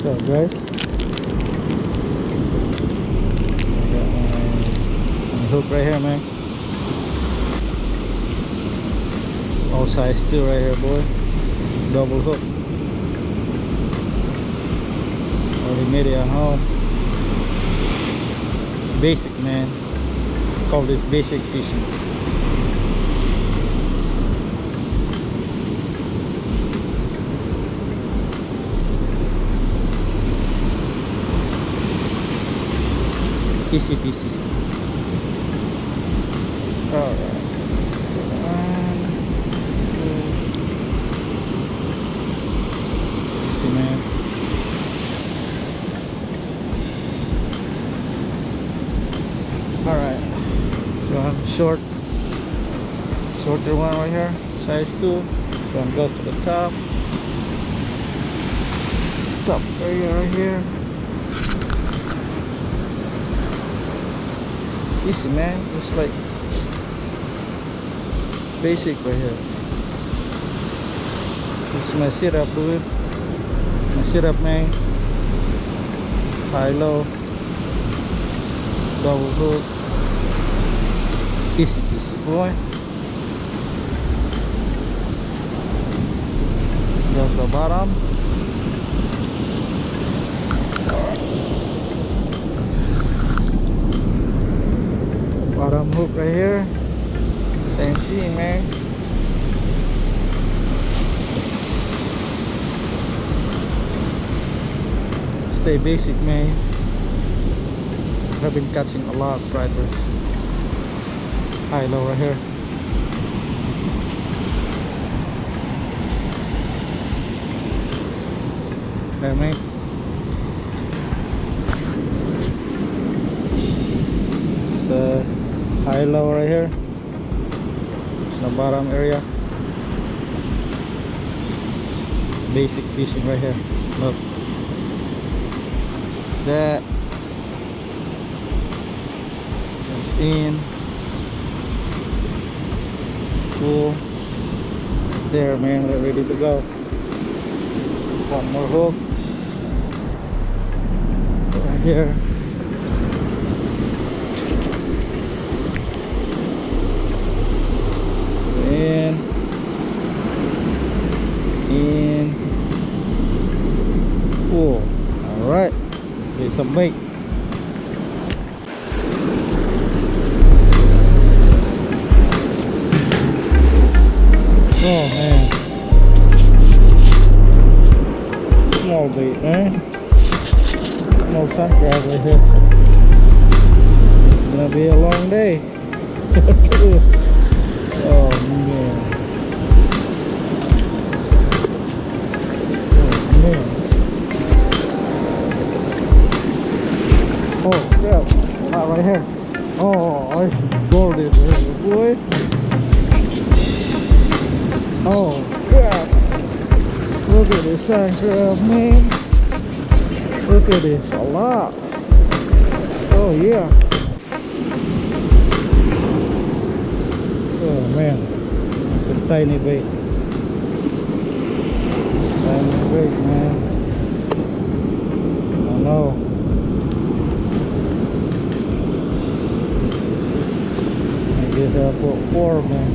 So guys, my hook right here, man. All size 2 right here, boy. Double hook. Already made it at home. Basic, man. Call this basic fishing. Easy peasy. Alright. Easy, man. Alright. So I'm shorter one right here, size 2. So one goes to the top area right here. Easy, man. It's like basic right here. This is my setup, dude. My setup, man. High low, double hook. Easy peasy, boy. There's the bottom. Bottom hook right here. Same thing, man. Stay basic, man. I've been catching a lot of stripers. High low right here. There, man. It's high low right here. It's the bottom area. Basic fishing right here. Look. That is in. Cool. There, man. We're ready to go. One more hook. Right here. In. Cool. Alright. Get some bait. Oh man. Small bait, man. Small sun crab right here. It's gonna be a long day. Oh man. Oh crap, not right here. Oh, I gored it, boy. Oh crap. Look at this sand crab, man. Look at this, a lot. Oh yeah. Oh man, it's a tiny bait. Tiny bait, man. I know. Get up at 4, man.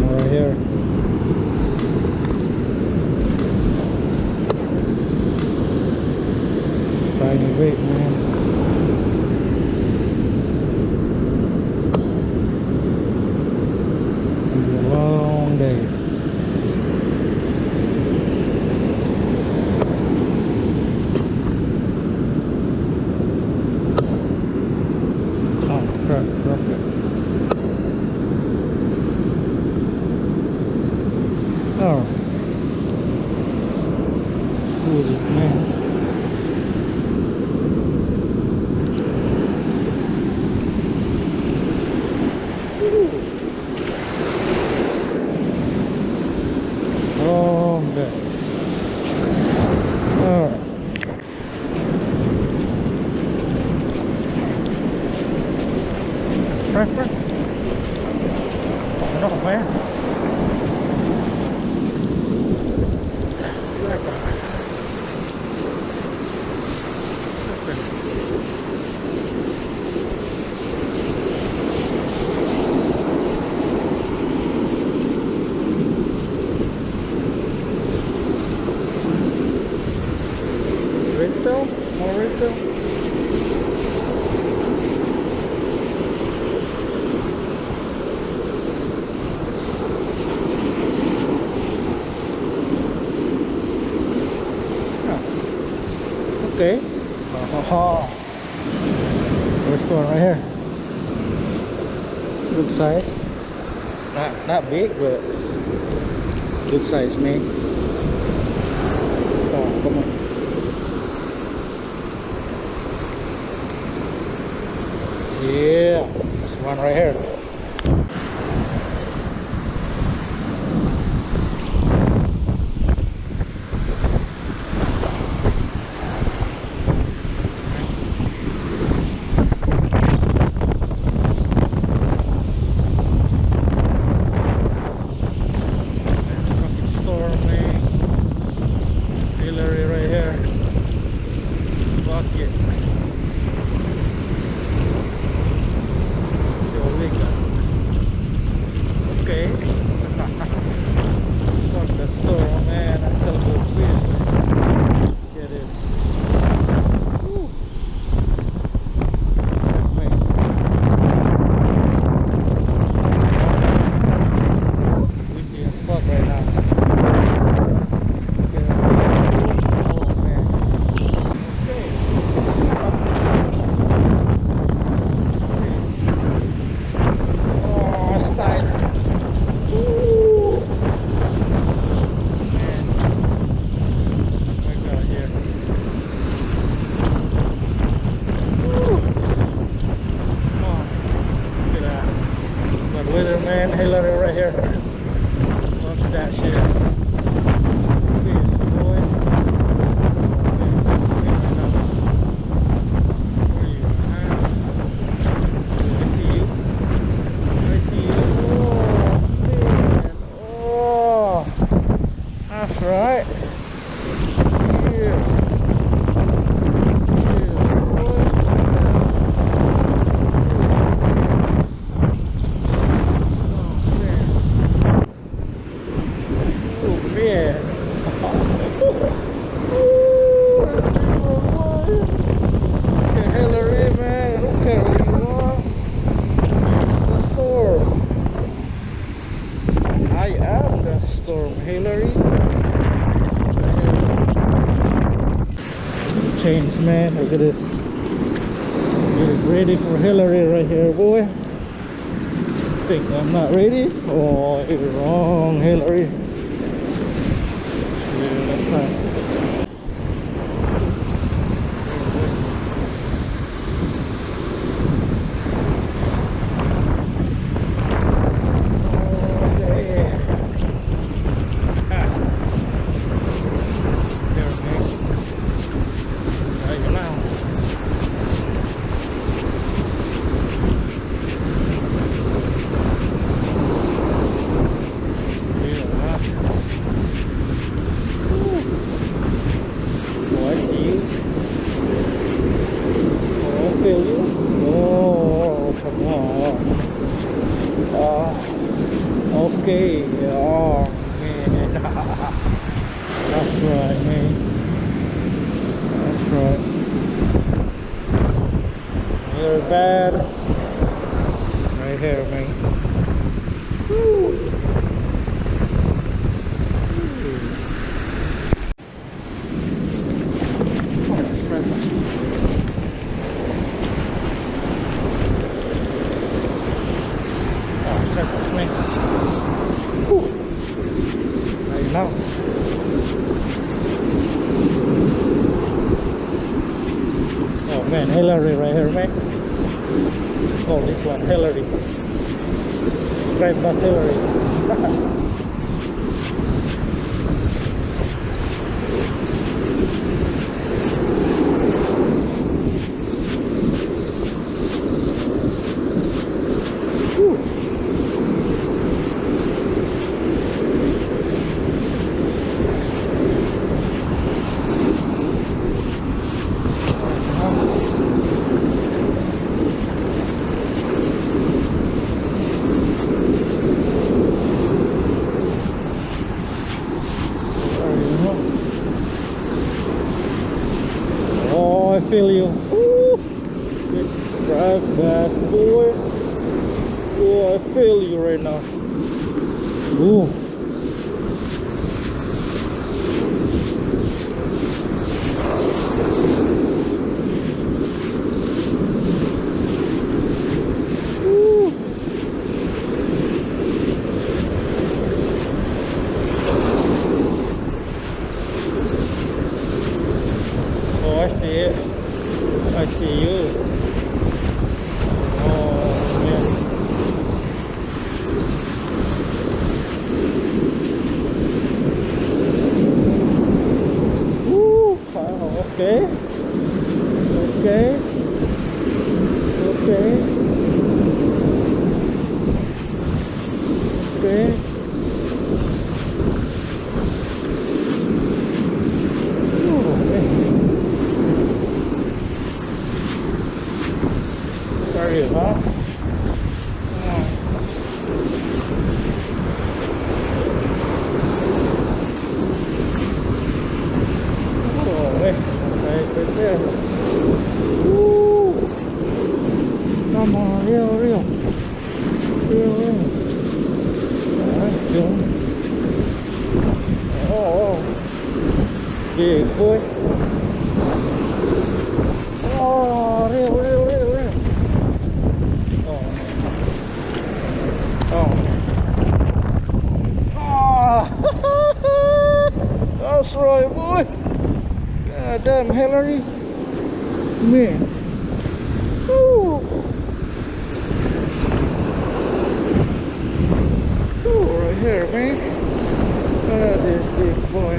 Right here. Tiny bait, man. It'll be a long day. Drop it. Oh, cool this, man. Oh, man. preference. I don't know, man. Retail? More retail? Okay. There's one right here. Good size. Not big, but good size, man. Oh, come on. Yeah, there's one right here. Man, Hillary right here. Look at that shit. Fish, boy. I see you. I see you. Oh, man. Oh, that's right. Yeah. Hillary. Change, man. Look at this. Get ready for Hillary right here, boy. Think I'm not ready? Oh, you're wrong, Hillary. Yeah, that's right. Okay, oh man, that's right, man. That's right. Very bad. Right here, man. Woo. Oh, that's right. Oh, that's me. Right now. Oh man, Hillary right here, man. Oh, this one, Hillary. Striped bass Hillary. Yes, boy. Oh, I feel you right now. Ooh. Oh, I see it. I see you. Oh, man. Woo! Wow, okay. Okay. Okay. Okay. Oh, man. Sorry, huh? Oh, man. Right there. Woo! Come on, real. Alright, oh, big boy. Oh, real. Oh, that's right, boy. God damn, Hillary. Man. Woo. Right here, man. Look at this big boy.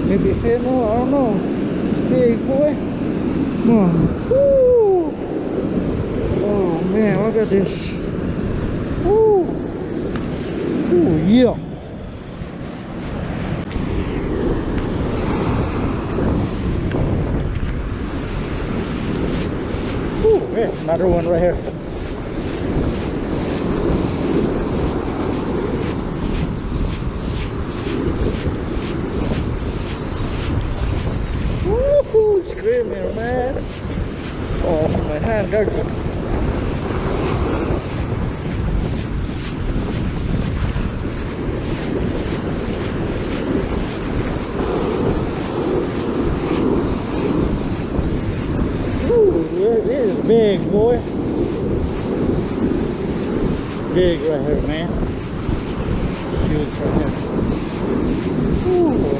Maybe female, I don't know. Big boy. Come on. Woo. Oh man, look at this. Woo. Ooh, yeah. Ooh, yeah, another one right here. Woohoo, screaming, man. Oh, my hand dirty. Ooh, this is big, boy. Big right here, man. Huge right here. Ooh.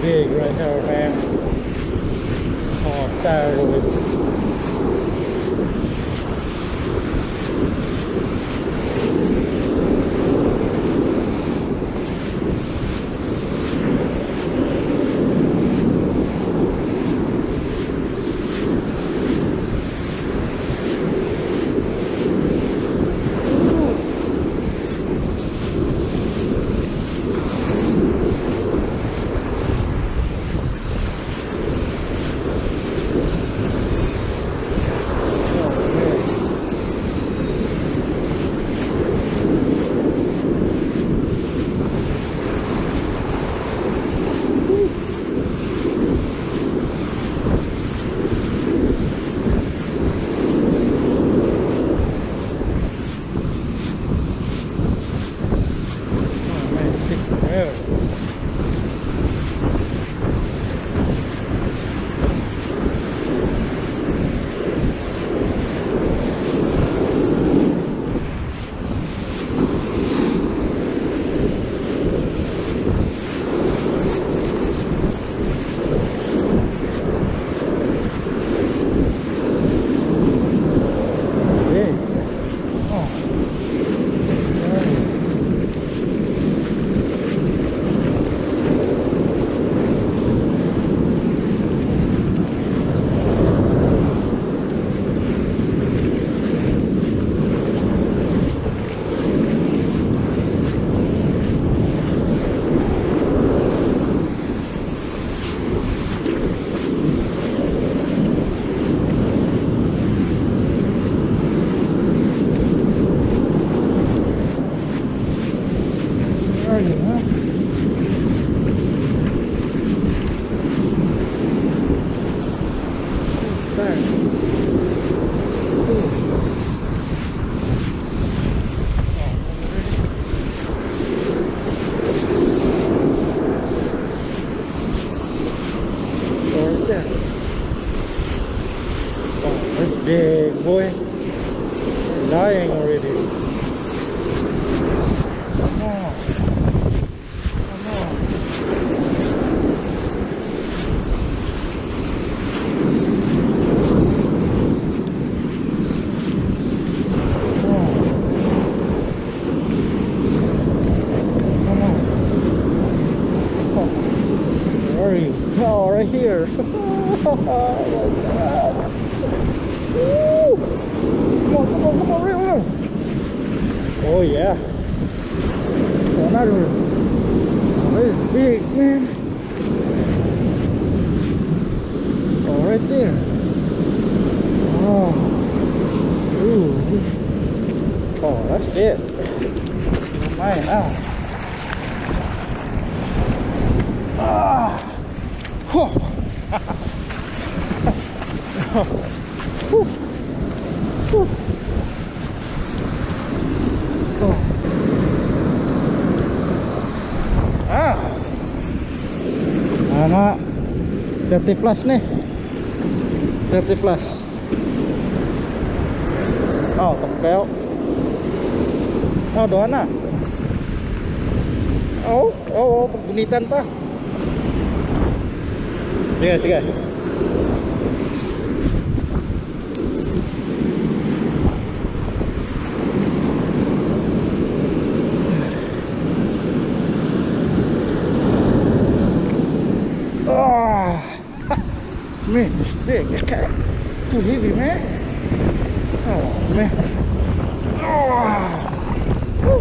Big right here, man. Oh, I'm tired of it. big boy. Dying already. Come on. Come on. Come on. Oh, where are you? Oh, right here. Oh my God. Woo! Come on, come on, come on, real. Oh yeah. Another one. This is big, man. Oh, right there. Oh. Ooh. Oh, that's it. Oh my, now. Ah. Whew. Whew. Whew. Oh. Ah. Ano? 30 plus nih. 30 plus. Oh, tempel. Oh, doon na. Oh, pagbunitan pa. Sige, sige. Man, it's big. It's kind of too heavy, man. Oh, man. Oh, whew.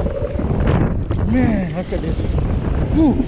Man, look at this. Whew.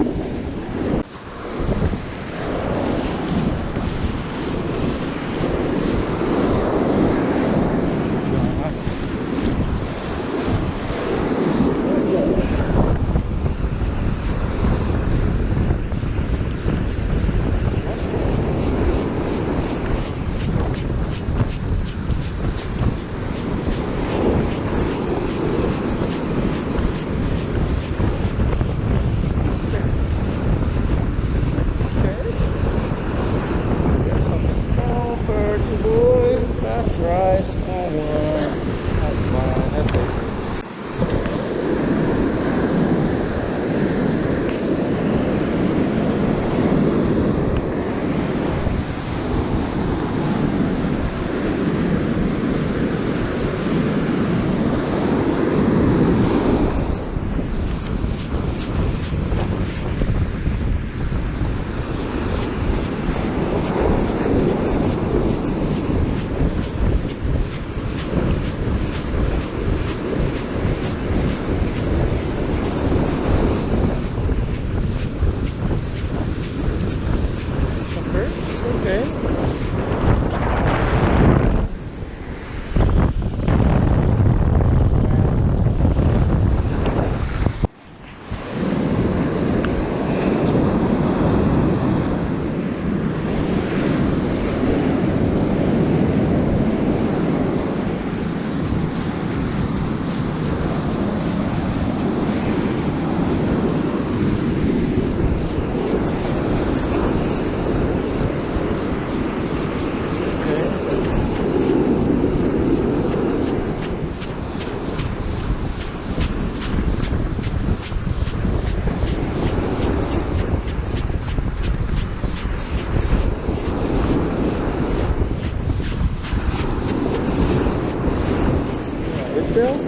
Bill?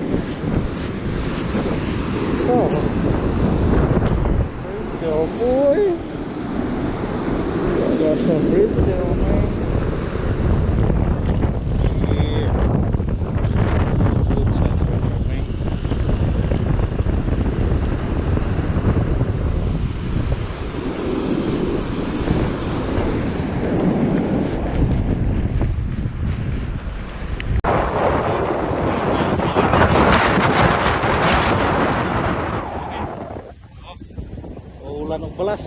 Oh, there you go, boy. I got some ribs there, man. Yeah. Good size right there, man. Ulan ng balas.